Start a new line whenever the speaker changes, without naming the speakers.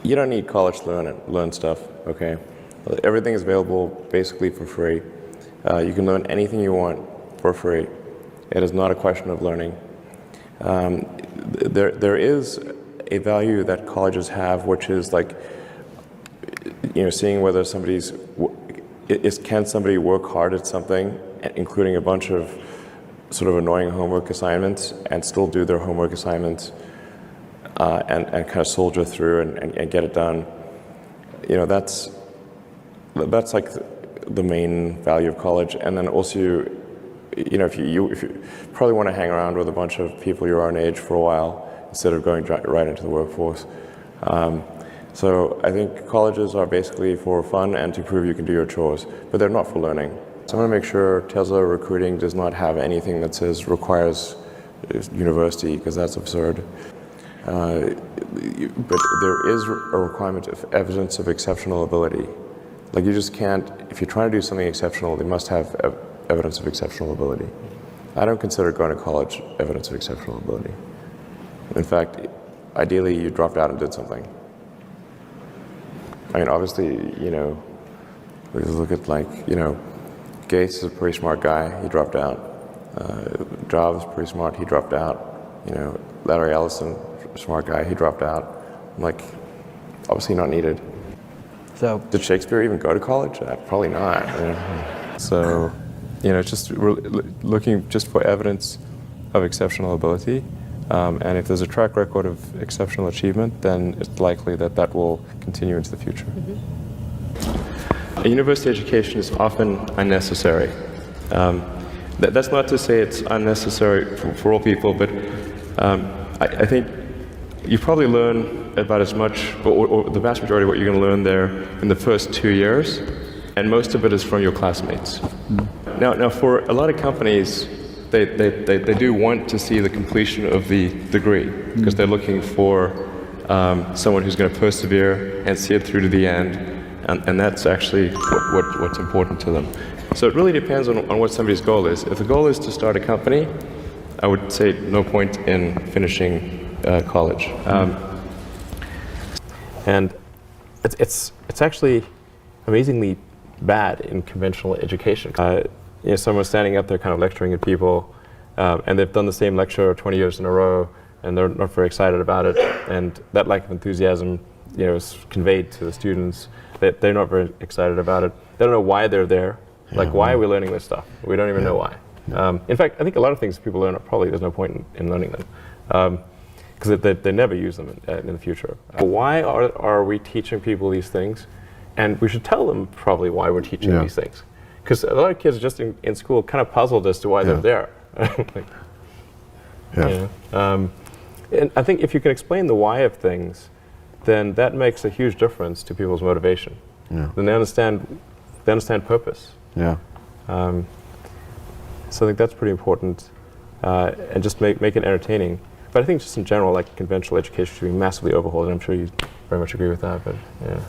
You don't need college to learn stuff, okay? Everything is available basically for free. You can learn anything you want for free. It is not a question of learning. There is a value that colleges have, which is like, seeing whether can somebody work hard at something, including a bunch of sort of annoying homework assignments, and still do their homework assignments and kind of soldier through and get it done. That's like the main value of college. And then also, if you probably want to hang around with a bunch of people your own age for a while instead of going right into the workforce. So I think colleges are basically for fun and to prove you can do your chores, but they're not for learning. So I want to make sure Tesla recruiting does not have anything that says requires university, because that's absurd. But there is a requirement of evidence of exceptional ability. Like, you just can't, if you're trying to do something exceptional, they must have evidence of exceptional ability. I don't consider going to college evidence of exceptional ability. In fact, ideally you dropped out and did something. I mean, obviously, we look at Gates is a pretty smart guy, he dropped out. Jobs is pretty smart, he dropped out. Larry Ellison, smart guy, he dropped out. Obviously not needed.
So,
did Shakespeare even go to college? Probably not. So, it's just looking just for evidence of exceptional ability. And if there's a track record of exceptional achievement, then it's likely that will continue into the future. Mm-hmm. A university education is often unnecessary. That's not to say it's unnecessary for all people, but I think you probably learn about as much, or the vast majority of what you're going to learn there in the first 2 years, and most of it is from your classmates. Mm-hmm. Now, for a lot of companies, they do want to see the completion of the degree, because they're looking for someone who's going to persevere and see it through to the end, and that's actually what's important to them. So it really depends on what somebody's goal is. If the goal is to start a company, I would say no point in finishing college. And it's actually amazingly bad in conventional education. Someone's standing up there kind of lecturing at people, and they've done the same lecture 20 years in a row, and they're not very excited about it, and that lack of enthusiasm is conveyed to the students. They're not very excited about it. They don't know why they're there. Why are we learning this stuff? We don't even know why. In fact, I think a lot of things people learn, probably there's no point in learning them, because they never use them in the future. Why are we teaching people these things? And we should tell them probably why we're teaching these things. Because a lot of kids are just in school kind of puzzled as to why they're there. And I think if you can explain the why of things, then that makes a huge difference to people's motivation. Then they understand purpose. So I think that's pretty important, and just make it entertaining. But I think just in general, conventional education should be massively overhauled, and I'm sure you very much agree with that. But yeah.